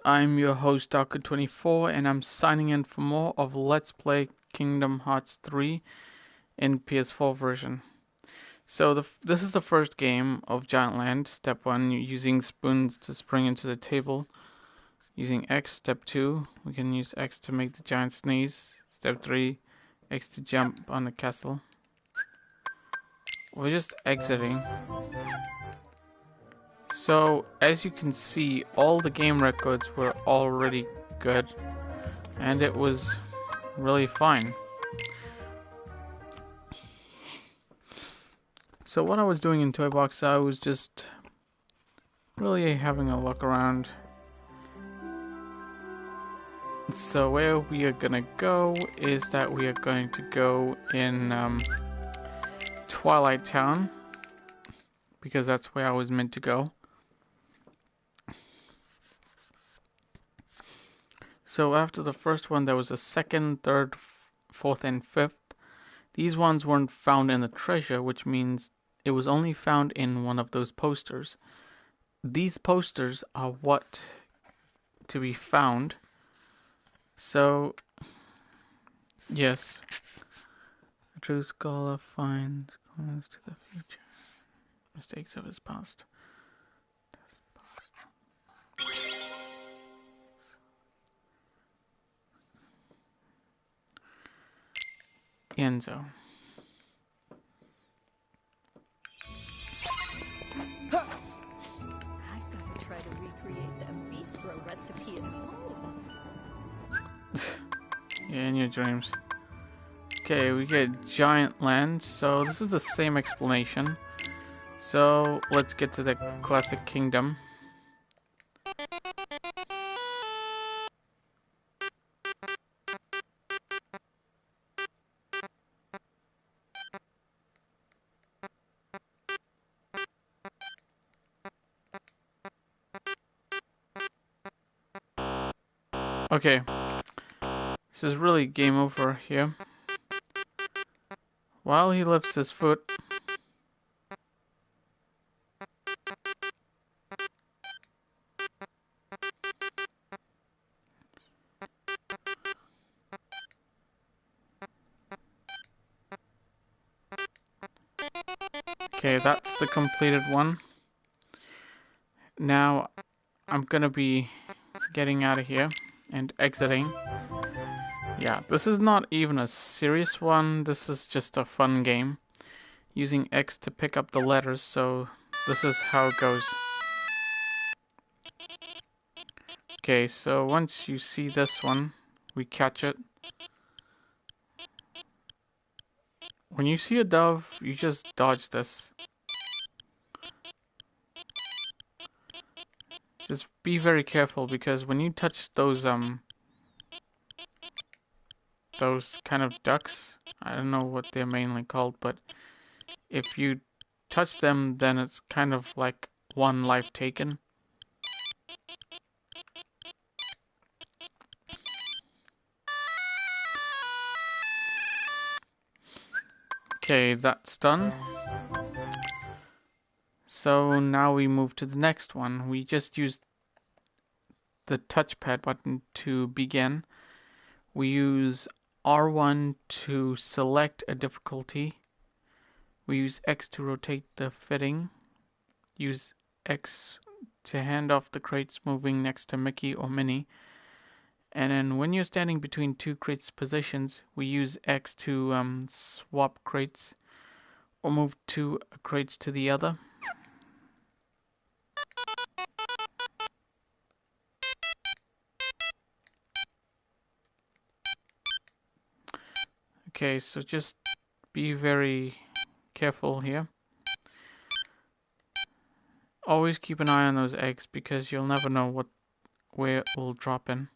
I'm your host Darko24 and I'm signing in for more of Let's Play Kingdom Hearts 3 in PS4 version. So this is the first game of Giant Land. Step 1, using spoons to spring into the table. Using X. Step 2, we can use X to make the giant sneeze. Step 3, X to jump on the castle. We're just exiting. So, as you can see, all the game records were already good, and it was really fine. So what I was doing in Toy Box, I was just really having a look around. So where we are gonna go is that we are going to go in Twilight Town, because that's where I was meant to go. So after the first one, there was a second, third, fourth, and fifth. These ones weren't found in the treasure, which means it was only found in one of those posters. These posters are what to be found. So, yes. A true scholar finds clues to the future. Mistakes of his past. Enzo. I've got to try to recreate the bistro recipe at home. Yeah, in your dreams. Okay, we get Giant Land, so this is the same explanation. So, let's get to the classic kingdom. Okay, this is really game over here. While he lifts his foot, okay, that's the completed one. Now, I'm gonna be getting out of here and exiting. Yeah, this is not even a serious one, this is just a fun game. Using X to pick up the letters, so this is how it goes. Okay, so once you see this one, we catch it. When you see a dove, you just dodge this. Just be very careful, because when you touch those kind of ducks, I don't know what they're mainly called, but if you touch them, then it's kind of like one life taken. Okay, that's done. So now we move to the next one. We just used the touchpad button to begin. We use R1 to select a difficulty. We use X to rotate the fitting. Use X to hand off the crates moving next to Mickey or Minnie. And then when you're standing between two crates positions, we use X to swap crates or move two crates to the other. Okay, so just be very careful here. Always keep an eye on those eggs, because you'll never know where it will drop in.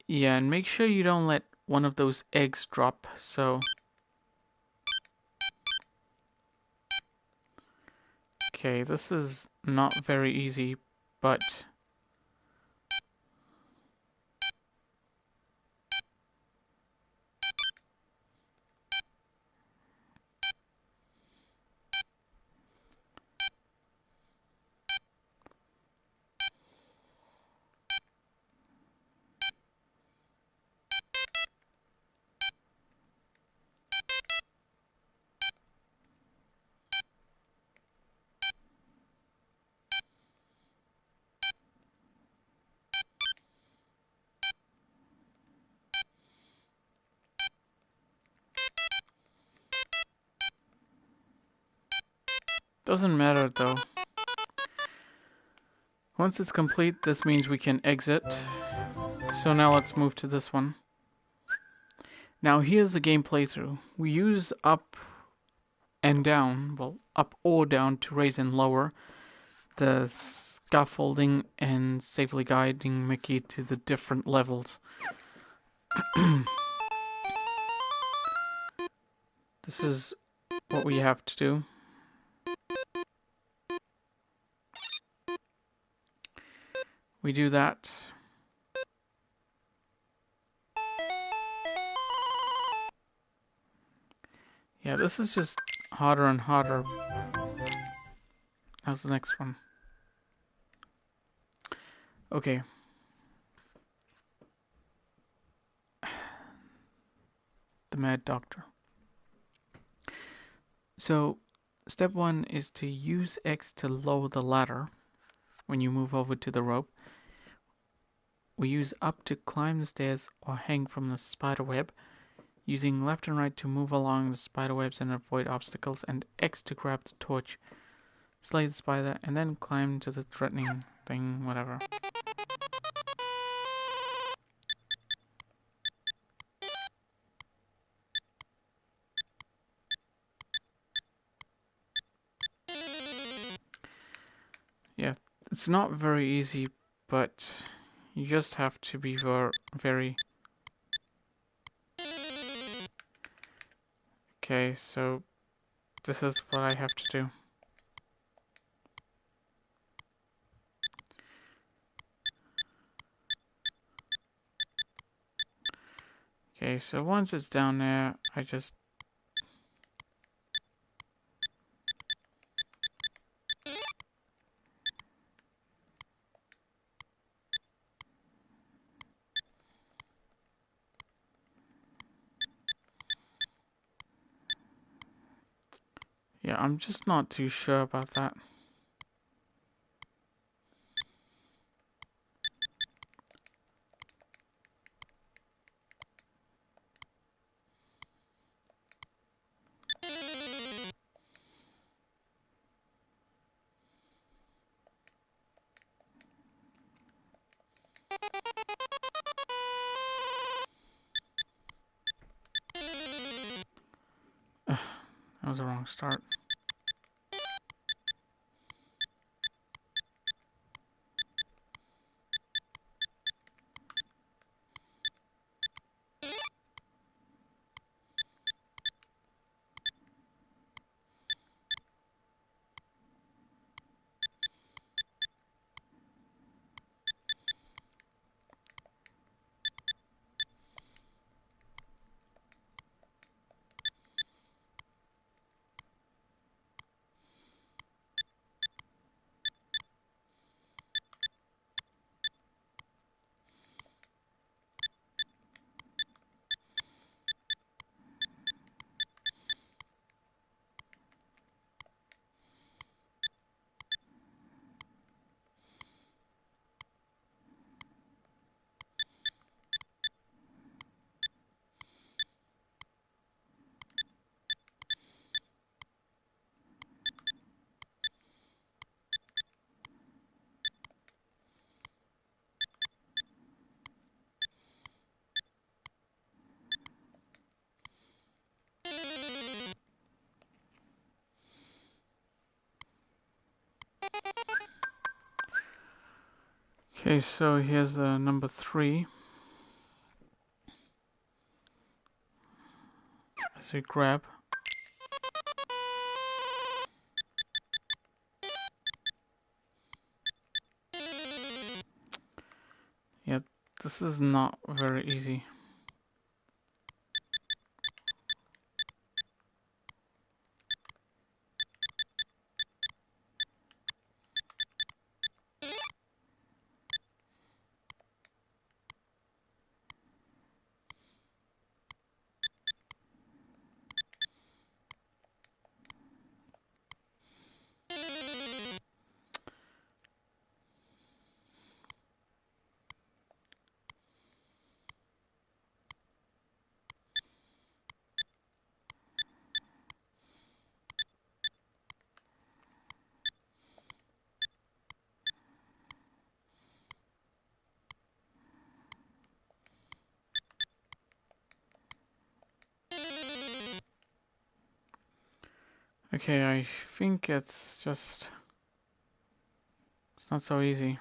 Yeah, and make sure you don't let one of those eggs drop, so... Okay, this is not very easy, but doesn't matter though. Once it's complete, this means we can exit. So now let's move to this one. Now here's the game playthrough. We use up and down, well, up or down to raise and lower the scaffolding and safely guiding Mickey to the different levels. This is what we have to do. We do that. Yeah, this is just harder and harder. How's the next one? Okay. The Mad Doctor. So, step 1 is to use X to lower the ladder when you move over to the rope. We use up to climb the stairs or hang from the spider web, using left and right to move along the spider webs and avoid obstacles, and X to grab the torch, slay the spider, and then climb to the threatening thing, whatever. Yeah, it's not very easy, but you just have to be very... Okay, so this is what I have to do. Okay, so once it's down there, I just... Yeah, I'm just not too sure about that. That was a wrong start. Okay, so here's number 3. As we grab. This is not very easy. Okay, I think it's not so easy.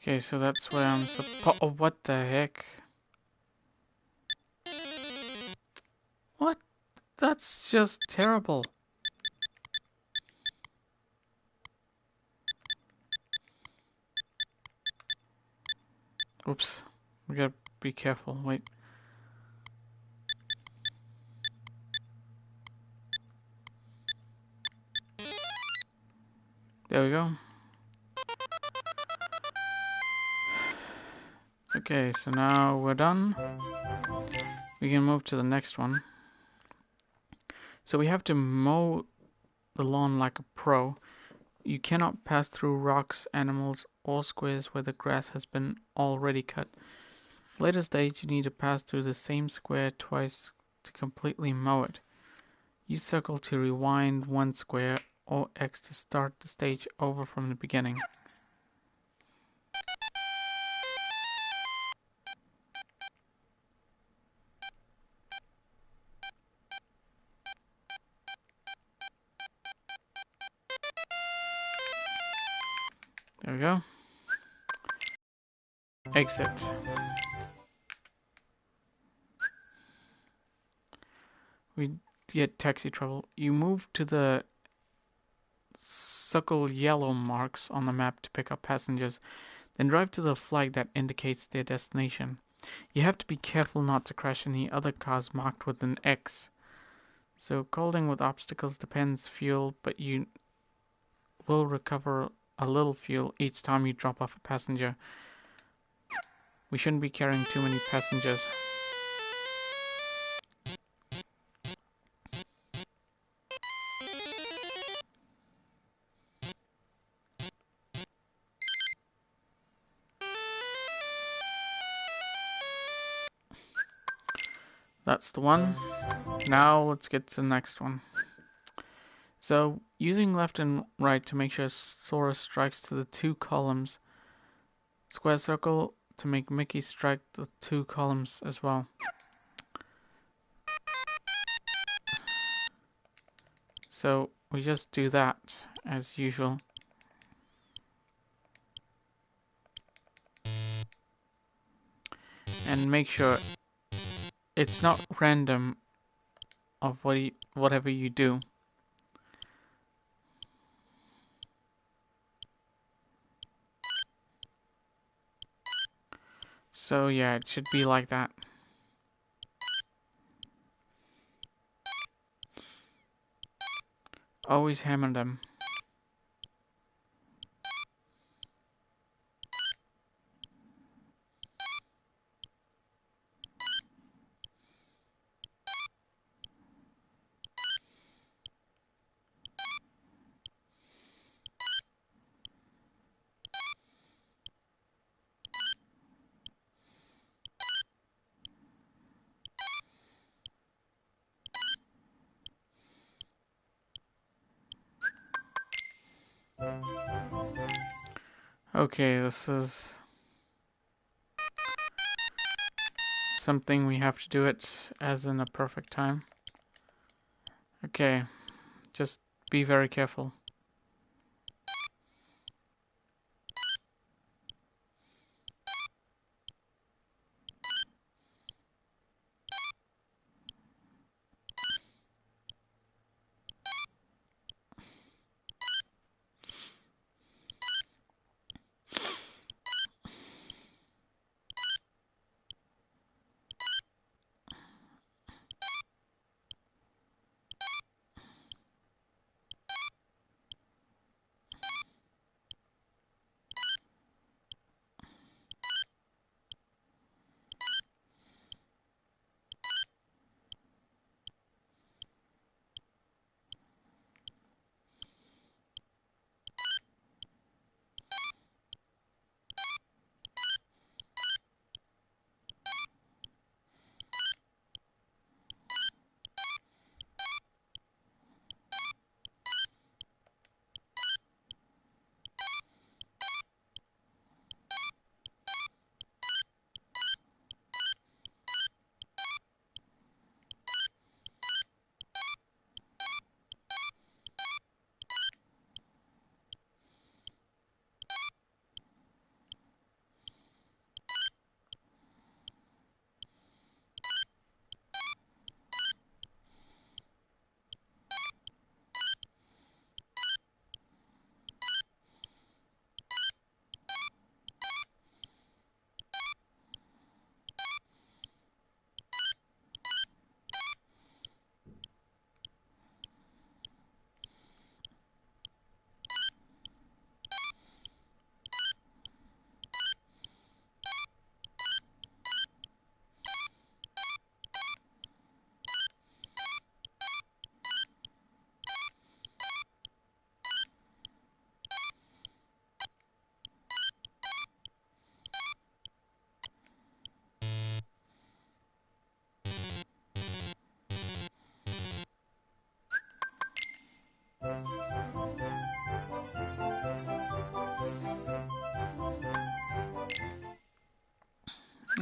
Okay, so that's where I'm supposed. Oh, what the heck? What? That's just terrible. Oops. We gotta be careful. Wait. There we go. Okay, so now we're done. We can move to the next one. So we have to mow the lawn like a pro. You cannot pass through rocks, animals, or squares where the grass has been already cut. Later stage, you need to pass through the same square twice to completely mow it. Use circle to rewind one square, or X to start the stage over from the beginning. There we go. Exit. We get taxi trouble. You move to the circle yellow marks on the map to pick up passengers, then drive to the flag that indicates their destination. You have to be careful not to crash any other cars marked with an X. So coding with obstacles depends fuel, but you will recover a little fuel each time you drop off a passenger. We shouldn't be carrying too many passengers. That's the one. Now let's get to the next one. So using left and right to make sure Sora strikes to the two columns. Square circle to make Mickey strike the two columns as well. So we just do that as usual. And make sure it's not random of whatever you do. So yeah, it should be like that. Always hammer them. Okay, this is something we have to do it as in a perfect time. Okay, just be very careful.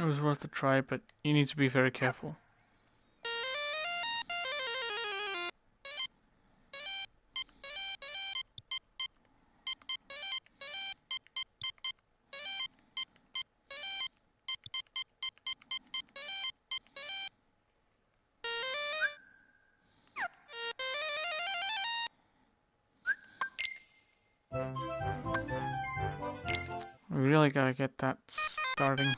It was worth a try, but you need to be very careful. We really gotta get that starting.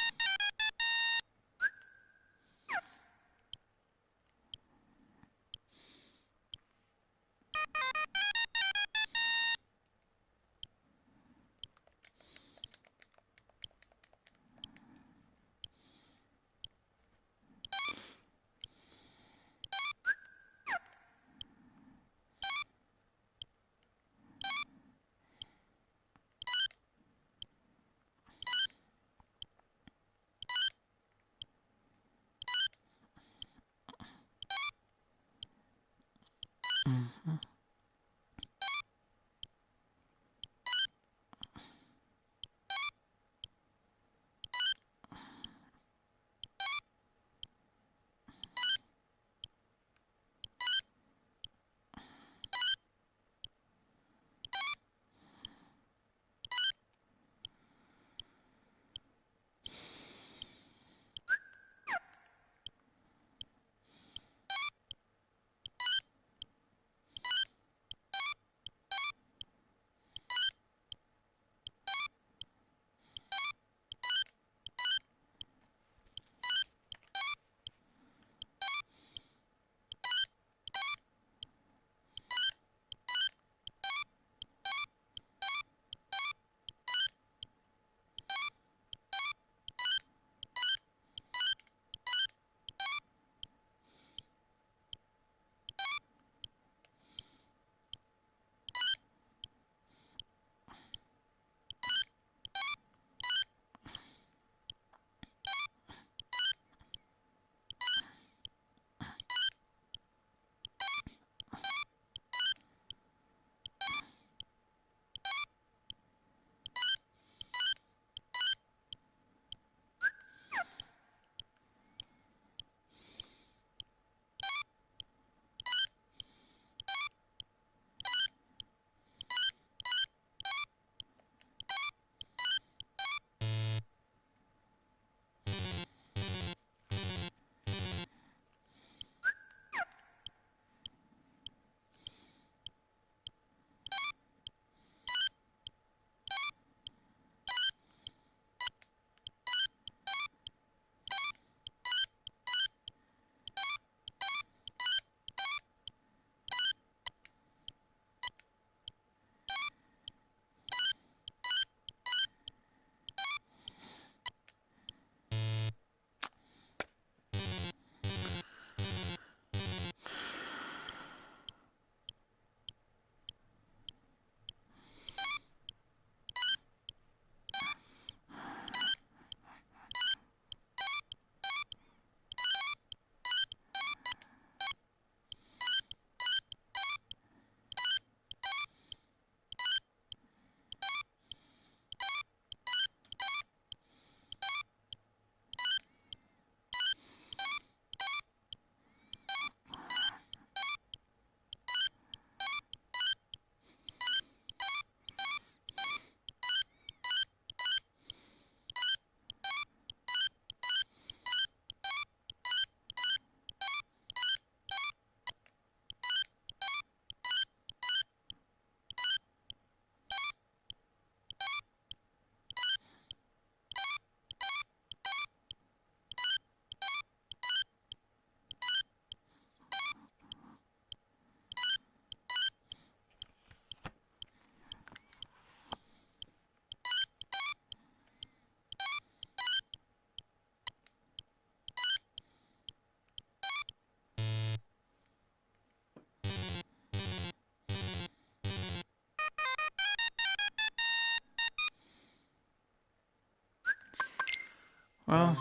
Well,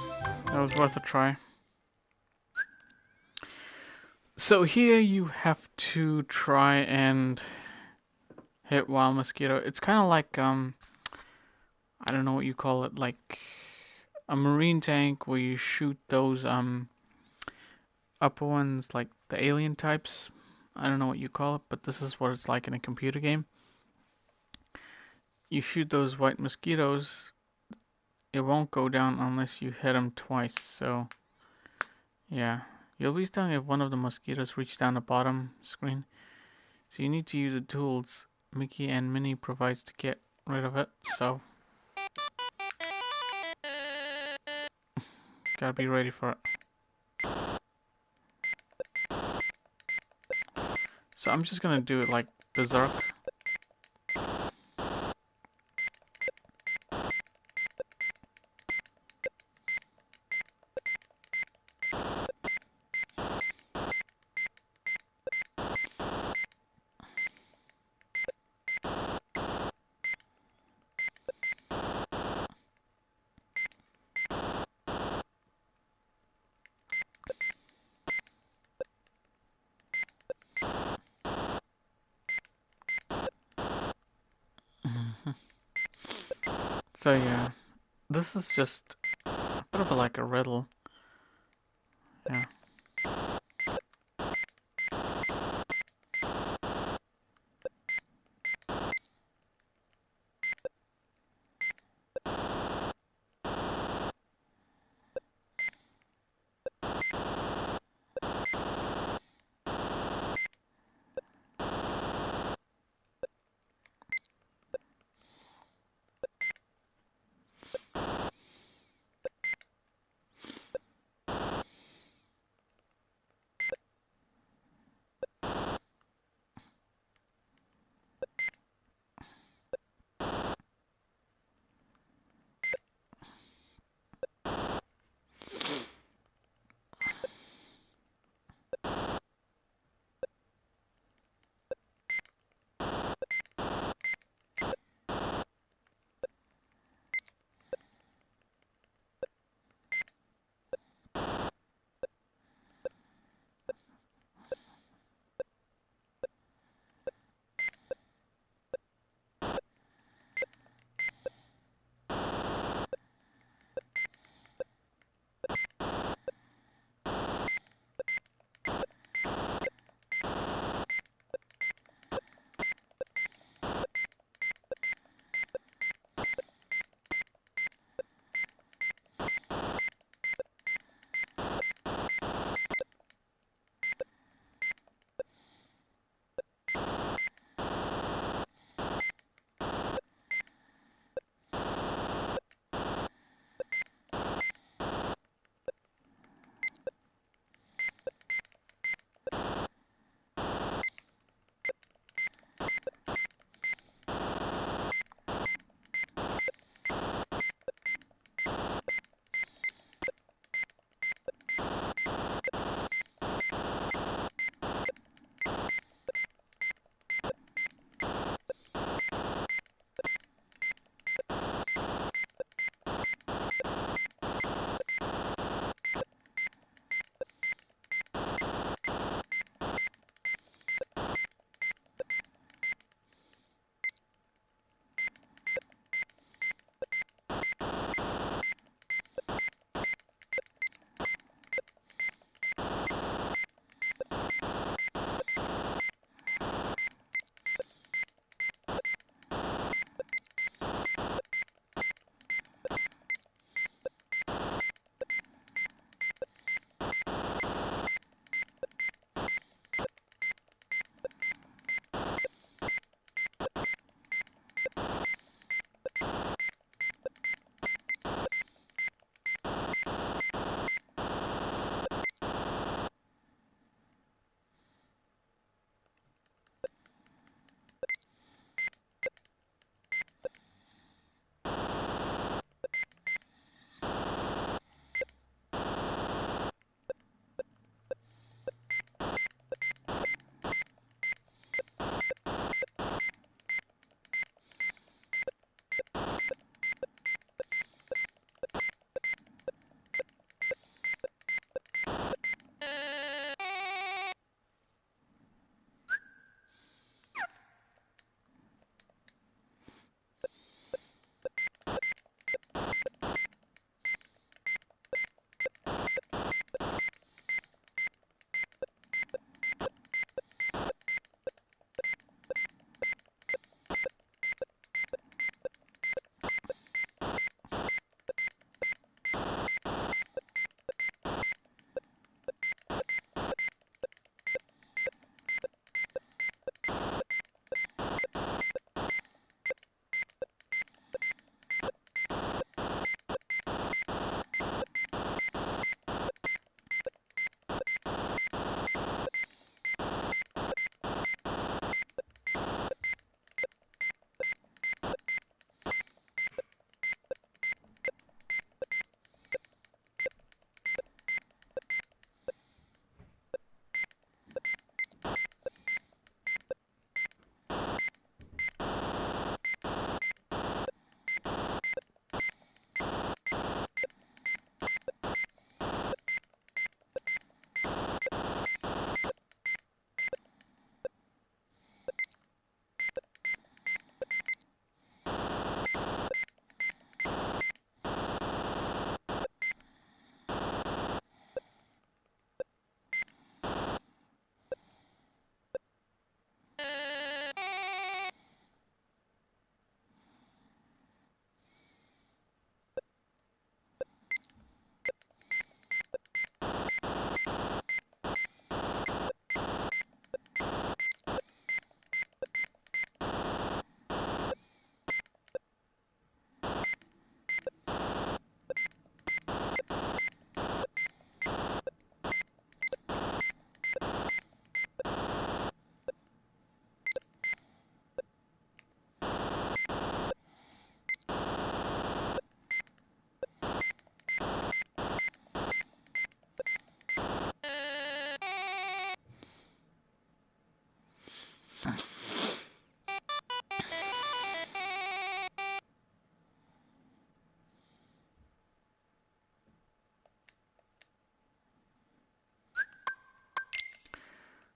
that was worth a try. So here you have to try and hit Wild Mosquito. It's kind of like, I don't know what you call it, like a marine tank where you shoot those upper ones, like the alien types. I don't know what you call it, but this is what it's like in a computer game. You shoot those white mosquitoes, it won't go down unless you hit them twice. So yeah, you'll be stung if one of the mosquitoes reach down the bottom screen. So you need to use the tools Mickey and Minnie provides to get rid of it. So gotta be ready for it. So I'm just gonna do it like berserk. So yeah, this is just a bit of like a riddle. Yeah.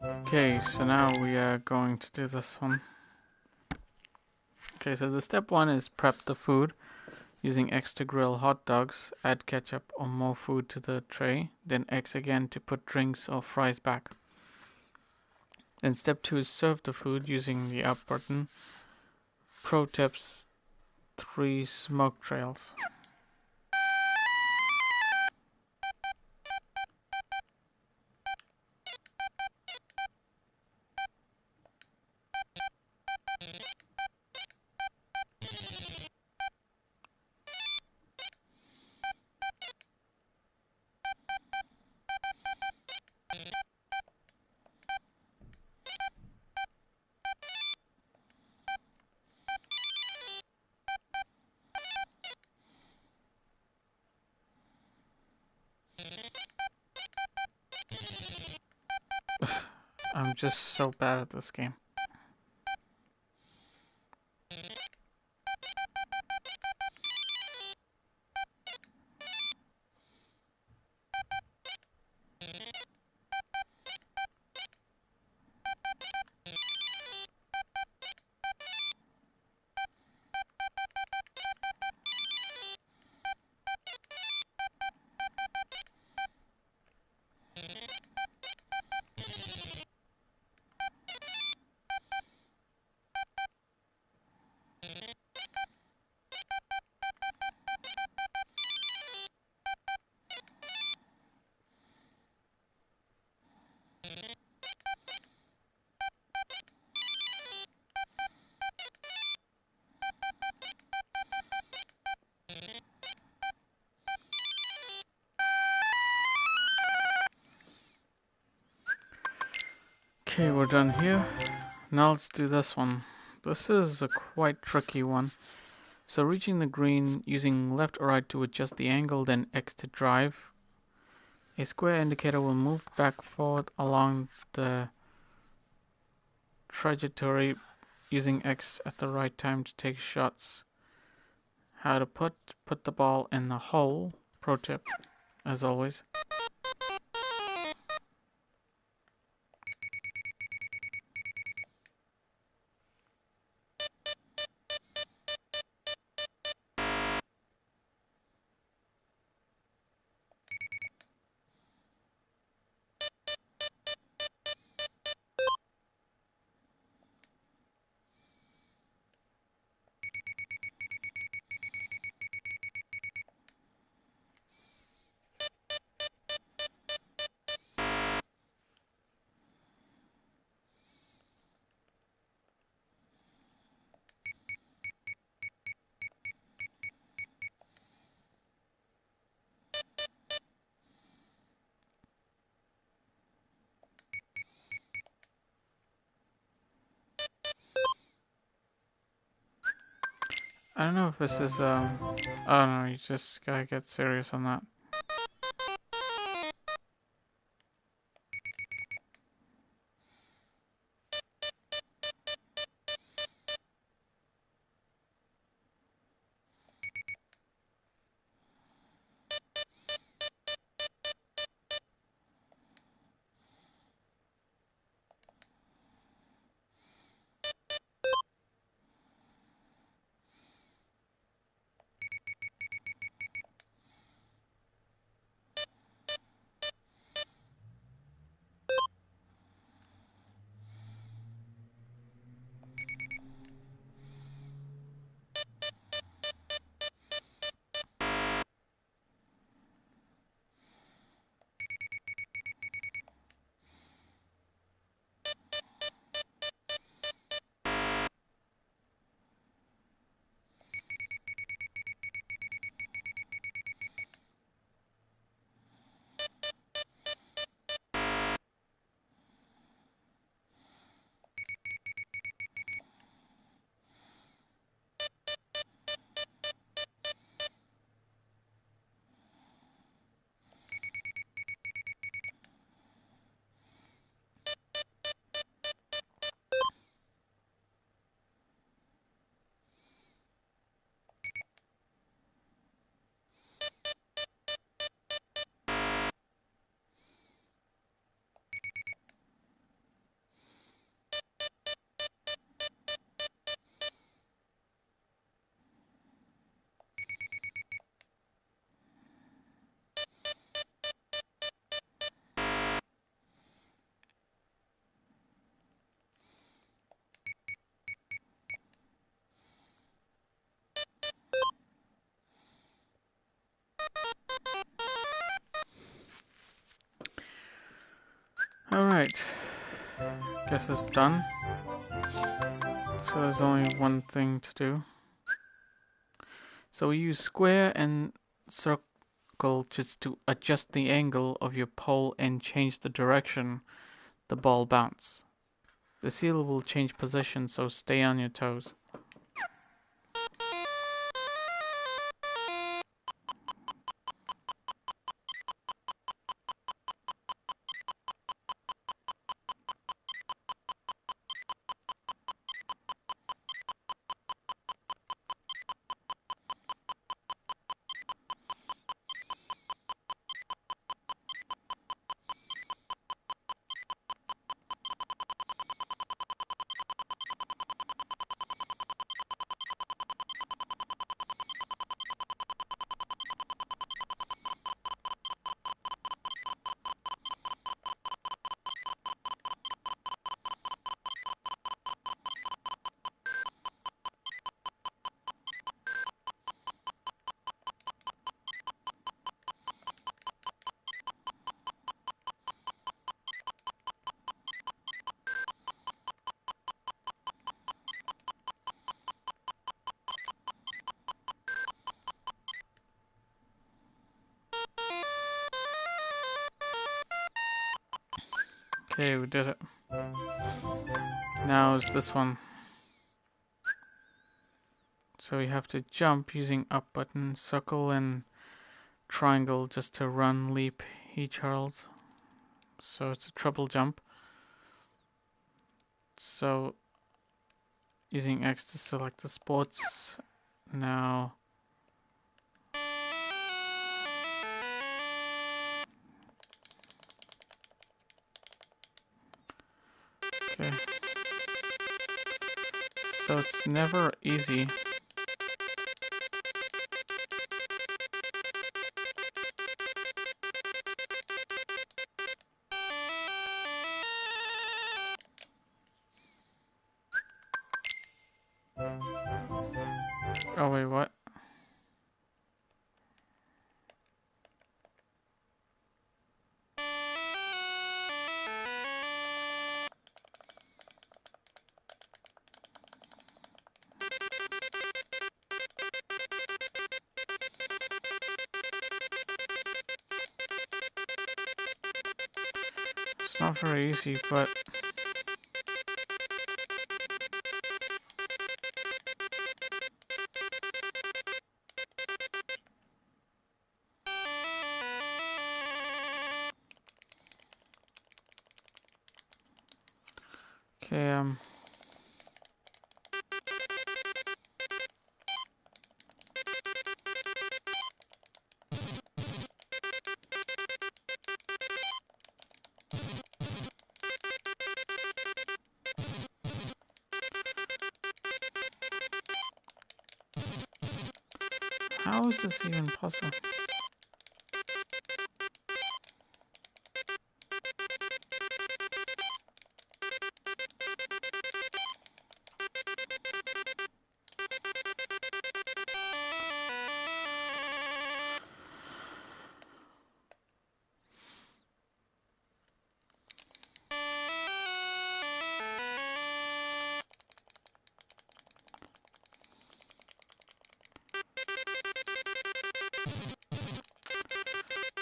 Okay, so now we are going to do this one. Okay, so the step one is prep the food using X to grill hot dogs, add ketchup or more food to the tray, then X again to put drinks or fries back. Then step 2 is serve the food using the up button. Pro tips 3 smoke trails. I'm just so bad at this game. Okay, we're done here. Now let's do this one. This is a quite tricky one. So reaching the green, using left or right to adjust the angle, then X to drive. A square indicator will move back forward along the trajectory using X at the right time to take shots. How to put the ball in the hole. Pro tip, as always. I don't know if this is oh no, you just gotta get serious on that. Alright. Guess it's done. So there's only one thing to do. So we use square and circle just to adjust the angle of your pole and change the direction the ball bounce. The seal will change position, so stay on your toes. Okay, we did it. Now is this one. So we have to jump using up button, circle, and triangle just to run, leap, each hurls. So it's a triple jump. So using X to select the sports. Now okay. So it's never easy. Oh wait, what? It's not very easy, but okay, how is this even possible?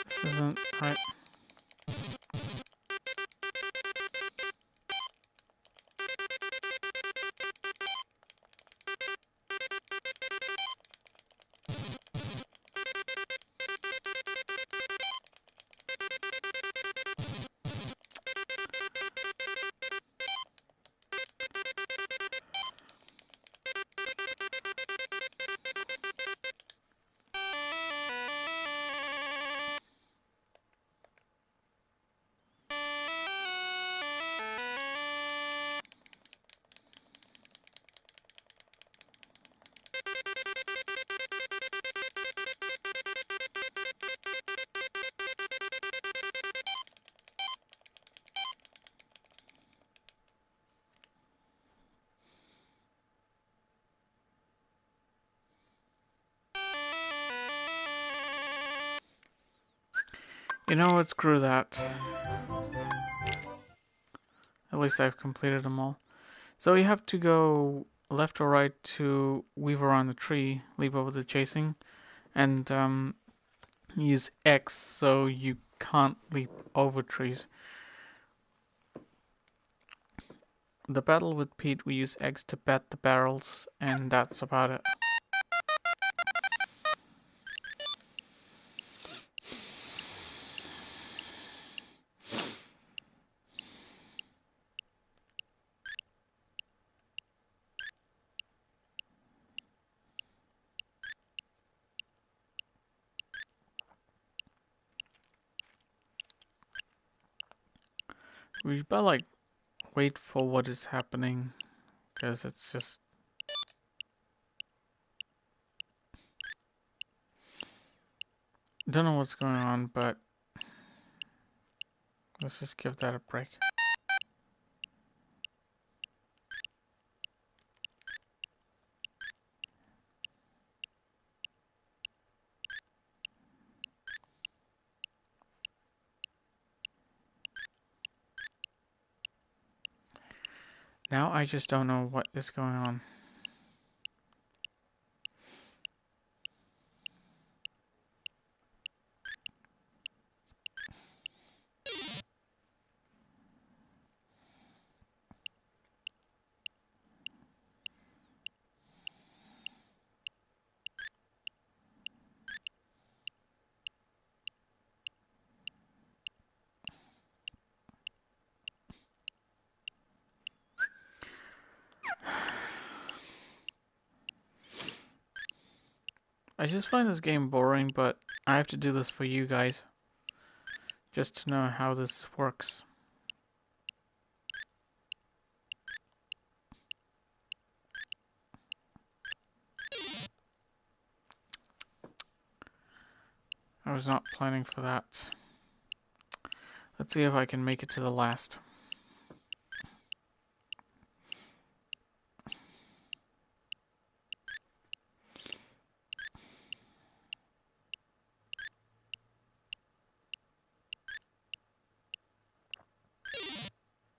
This isn't right. You know what? Screw that. At least I've completed them all. So you have to go left or right to weave around the tree, leap over the chasing, and use X so you can't leap over trees. The battle with Pete, we use X to bat the barrels, and that's about it. We better like wait for what is happening, because it's just don't know what's going on, but let's just give that a break. Now I just don't know what is going on. I just find this game boring, but I have to do this for you guys, just to know how this works. I was not planning for that. Let's see if I can make it to the last.